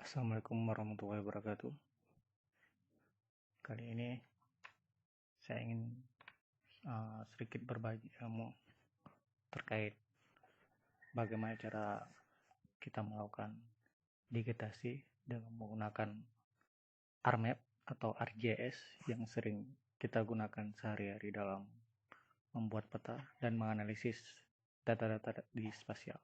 Assalamualaikum warahmatullahi wabarakatuh. Kali ini saya ingin sedikit berbagi ilmu terkait bagaimana cara kita melakukan digitasi dengan menggunakan RMap atau ArcGIS yang sering kita gunakan sehari-hari dalam membuat peta dan menganalisis data-data di spasial.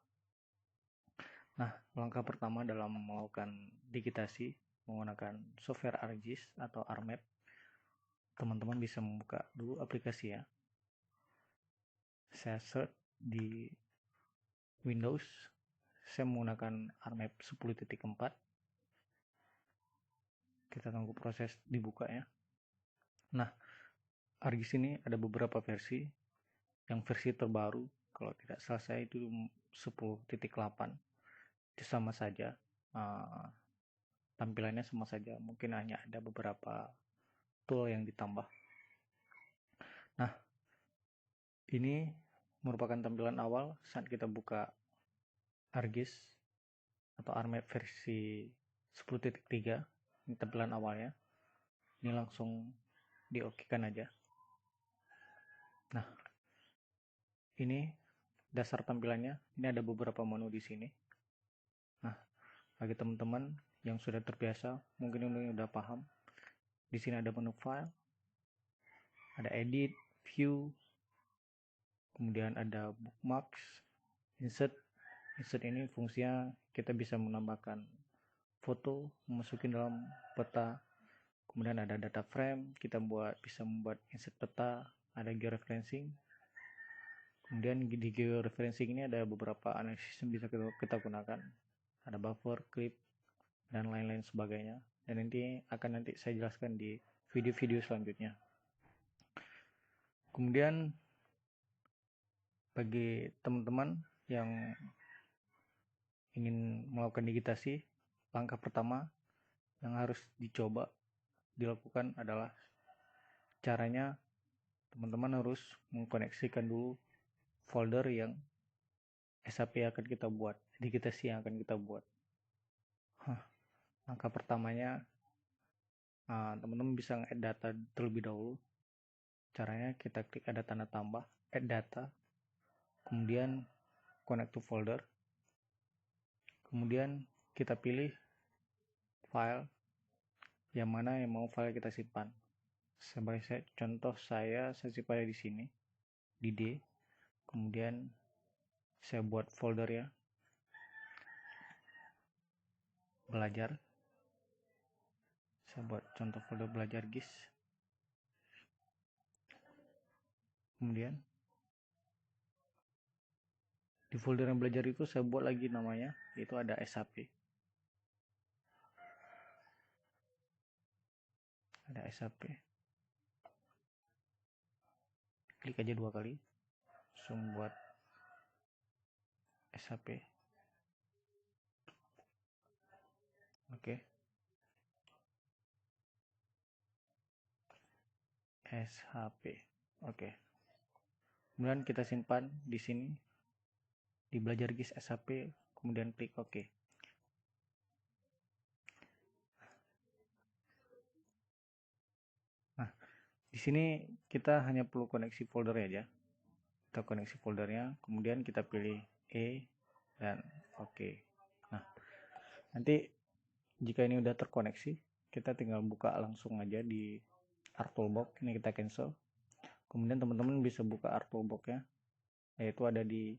Nah, langkah pertama dalam melakukan digitasi menggunakan software ArcGIS atau RMap, teman-teman bisa membuka dulu aplikasi ya. Saya search di Windows, saya menggunakan RMap 10.4. Kita tunggu proses dibuka ya. Nah, ArcGIS ini ada beberapa versi. Yang versi terbaru, kalau tidak salah saya itu 10.8. Itu sama saja, tampilannya sama saja, mungkin hanya ada beberapa tool yang ditambah. Nah, ini merupakan tampilan awal saat kita buka ArcGIS atau RMap versi 10.3. Ini tampilan awalnya. Ini langsung diokekan aja. Nah, ini dasar tampilannya. Ini ada beberapa menu di sini. Nah, bagi teman-teman yang sudah terbiasa, mungkin udah paham. Di sini ada menu file, ada edit, view, kemudian ada bookmarks, insert. Insert ini fungsinya kita bisa menambahkan foto, memasukin dalam peta. Kemudian ada data frame, kita bisa membuat insert peta. Ada georeferencing. Kemudian di georeferencing ini ada beberapa analisis yang bisa kita gunakan. Ada buffer, clip, dan lain-lain sebagainya. Dan nanti saya jelaskan di video-video selanjutnya. Kemudian bagi teman-teman yang ingin melakukan digitasi, langkah pertama yang harus dilakukan adalah caranya teman-teman harus mengkoneksikan dulu folder yang SAP akan kita buat, digitasi yang akan kita buat. Langkah pertamanya, teman-teman bisa nge-add data terlebih dahulu. Caranya kita klik ada tanda tambah, add data, kemudian connect to folder, kemudian kita pilih file yang mana yang mau file kita simpan. Sebagai contoh saya simpan di sini di D. Kemudian saya buat folder ya, belajar. Saya buat contoh folder belajar GIS. Kemudian di folder yang belajar itu saya buat lagi namanya, itu ada SAP. Ada SAP. Klik aja 2 kali. Langsung buat SAP. Oke. SHP. Oke. Kemudian kita simpan di sini di belajar GIS SAP, kemudian klik OK. Nah, di sini kita hanya perlu koneksi folder aja. Kita koneksi foldernya, kemudian kita pilih E dan OK. Nah, nanti jika ini udah terkoneksi, kita tinggal buka langsung aja di ArcToolbox. Ini kita cancel. Kemudian teman-teman bisa buka ArcToolbox-nya, yaitu ada di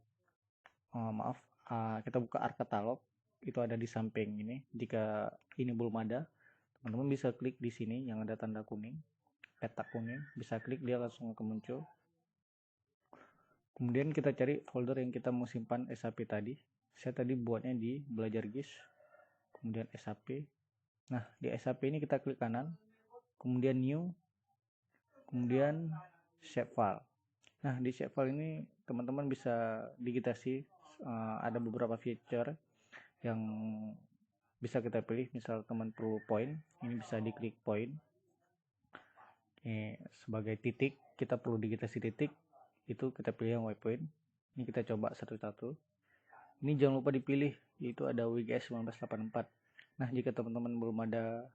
kita buka ArcCatalog, itu ada di samping ini. Jika ini belum ada, teman-teman bisa klik di sini yang ada tanda kuning, peta kuning, bisa klik, dia langsung akan muncul. Kemudian kita cari folder yang kita mau simpan SAP tadi. Saya tadi buatnya di belajar GIS, kemudian SAP. Nah, di SAP ini kita klik kanan, kemudian new, kemudian save file. Nah, di save file ini teman-teman bisa digitasi. Ada beberapa feature yang bisa kita pilih. Misal teman perlu point, ini bisa diklik point. Ini sebagai titik, kita perlu digitasi titik, itu kita pilih yang waypoint. Ini kita coba satu-satu. Ini jangan lupa dipilih, itu ada WGS 1984. Nah, jika teman-teman belum ada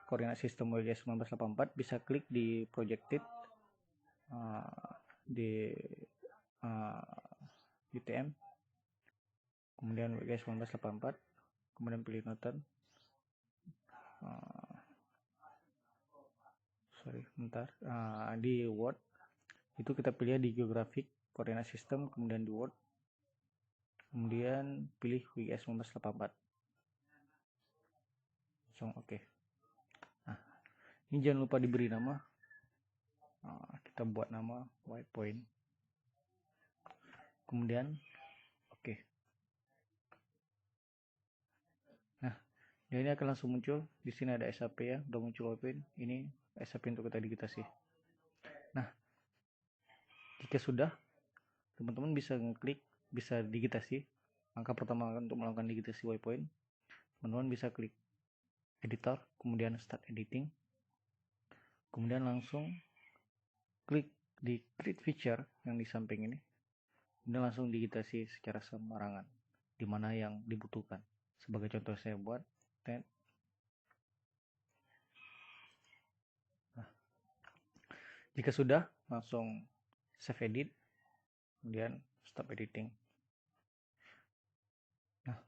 koordinat sistem WGS 1984, bisa klik di projected di UTM, kemudian WGS 1984, kemudian pilih Norton. Di Word itu kita pilih di Geographic koordinat sistem, kemudian di Word, kemudian pilih WGS 1984, langsung oke. Nah, ini jangan lupa diberi nama. Kita buat nama waypoint, kemudian oke. Nah, ini akan langsung muncul. Di sini ada SAP ya, udah muncul waypoint. Ini SAP untuk kita digitasi. Nah, jika sudah, teman-teman bisa ngeklik, bisa digitasi. Langkah pertama untuk melakukan digitasi waypoint, teman-teman bisa klik editor, kemudian start editing, kemudian langsung klik di create feature yang di samping ini, kemudian langsung digitasi secara sembarangan di mana yang dibutuhkan. Sebagai contoh saya buat 10. Nah, jika sudah, langsung save edit, kemudian stop editing. Nah,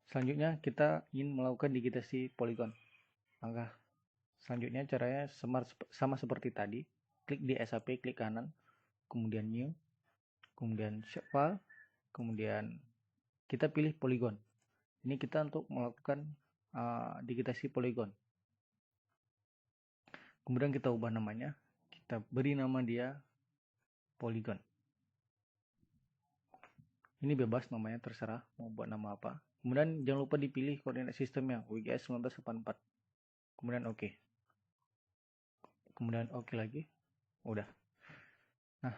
selanjutnya kita ingin melakukan digitasi polygon. Langkah selanjutnya caranya sama seperti tadi. Klik di SAP, klik kanan, kemudian new, kemudian shapefile, kemudian kita pilih polygon. Ini kita untuk melakukan digitasi polygon. Kemudian kita ubah namanya, kita beri nama dia polygon. Ini bebas namanya, terserah mau buat nama apa. Kemudian jangan lupa dipilih koordinat sistemnya WGS 1984. Kemudian oke. Kemudian oke lagi. Udah. Nah,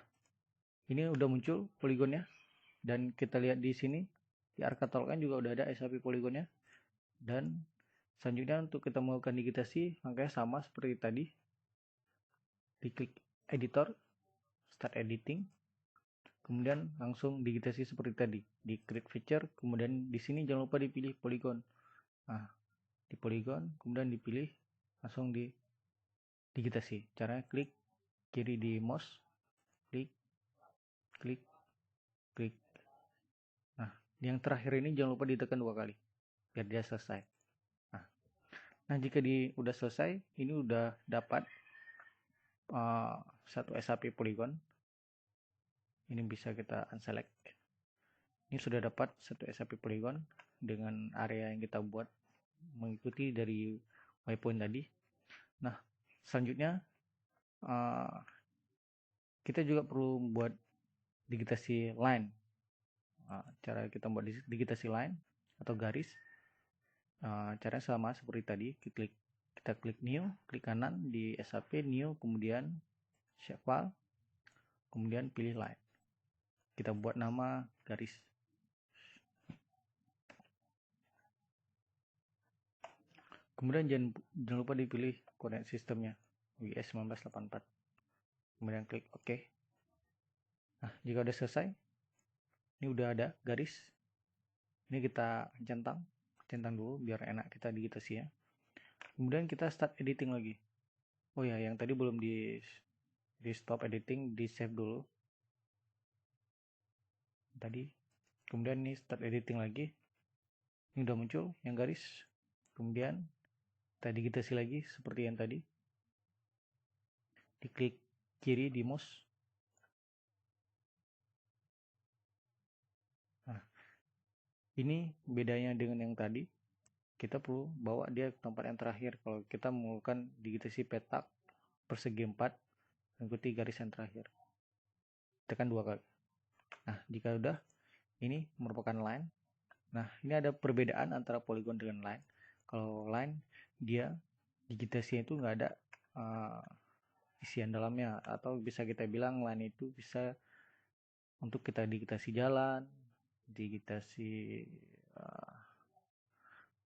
ini udah muncul poligonnya, dan kita lihat di sini di Arkatalog kan juga udah ada SAP poligonnya. Dan selanjutnya untuk kita melakukan digitasi, langkahnya sama seperti tadi. Diklik editor, start editing, kemudian langsung digitasi seperti tadi di create feature, kemudian di sini jangan lupa dipilih polygon. Nah, di polygon kemudian dipilih, langsung di digitasi. Caranya klik kiri di mouse, klik, klik, klik. Nah, yang terakhir ini jangan lupa ditekan 2 kali biar dia selesai. Nah, jika udah selesai, ini udah dapat satu SAP polygon. Ini bisa kita unselect. Ini sudah dapat satu SAP polygon dengan area yang kita buat mengikuti dari waypoint tadi. Nah, selanjutnya kita juga perlu buat digitasi line. Cara kita buat digitasi line atau garis, caranya sama seperti tadi. Kita klik new, klik kanan di SAP, new, kemudian shapefile, kemudian pilih line. Kita buat nama garis. Kemudian jangan lupa dipilih koordinat sistemnya WGS 1984. Kemudian klik OK. Nah, jika udah selesai, ini udah ada garis. Ini kita centang dulu biar enak kita digitasi ya. Kemudian kita start editing lagi. Oh ya, yang tadi belum di stop editing, di save dulu. Tadi. Kemudian ini start editing lagi. Ini udah muncul yang garis. Kemudian kita digitasi lagi seperti yang tadi. Diklik kiri di mouse. Nah, ini bedanya dengan yang tadi. Kita perlu bawa dia ke tempat yang terakhir. Kalau kita melakukan digitasi petak persegi 4, mengikuti garis yang terakhir. Tekan 2 kali. Nah, jika udah, ini merupakan line. Nah, ini ada perbedaan antara polygon dengan line. Kalau line, dia digitasinya itu nggak ada isian dalamnya, atau bisa kita bilang line itu bisa untuk kita digitasi jalan, digitasi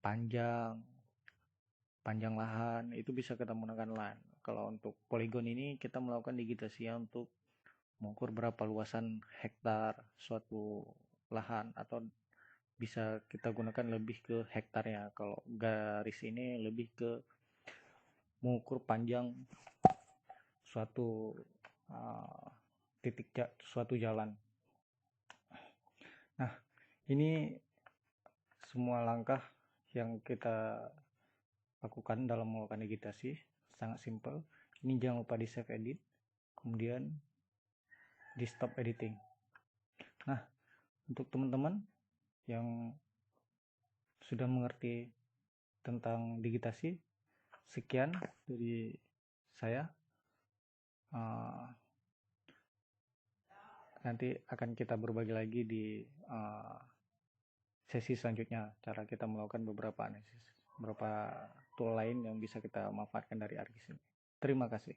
panjang lahan, itu bisa kita menggunakan line. Kalau untuk polygon ini kita melakukan digitasi untuk mengukur berapa luasan hektar suatu lahan atau bisa kita gunakan lebih ke hektarnya. Kalau garis ini lebih ke mengukur panjang suatu suatu jalan. Nah, ini semua langkah yang kita lakukan dalam melakukan digitasi, sangat simpel. Ini jangan lupa di save edit, kemudian di stop editing. Nah, untuk teman-teman yang sudah mengerti tentang digitasi, sekian dari saya. Nanti akan kita berbagi lagi di sesi selanjutnya, cara kita melakukan beberapa analisis, beberapa tool lain yang bisa kita manfaatkan dari ArcGIS ini. Terima kasih.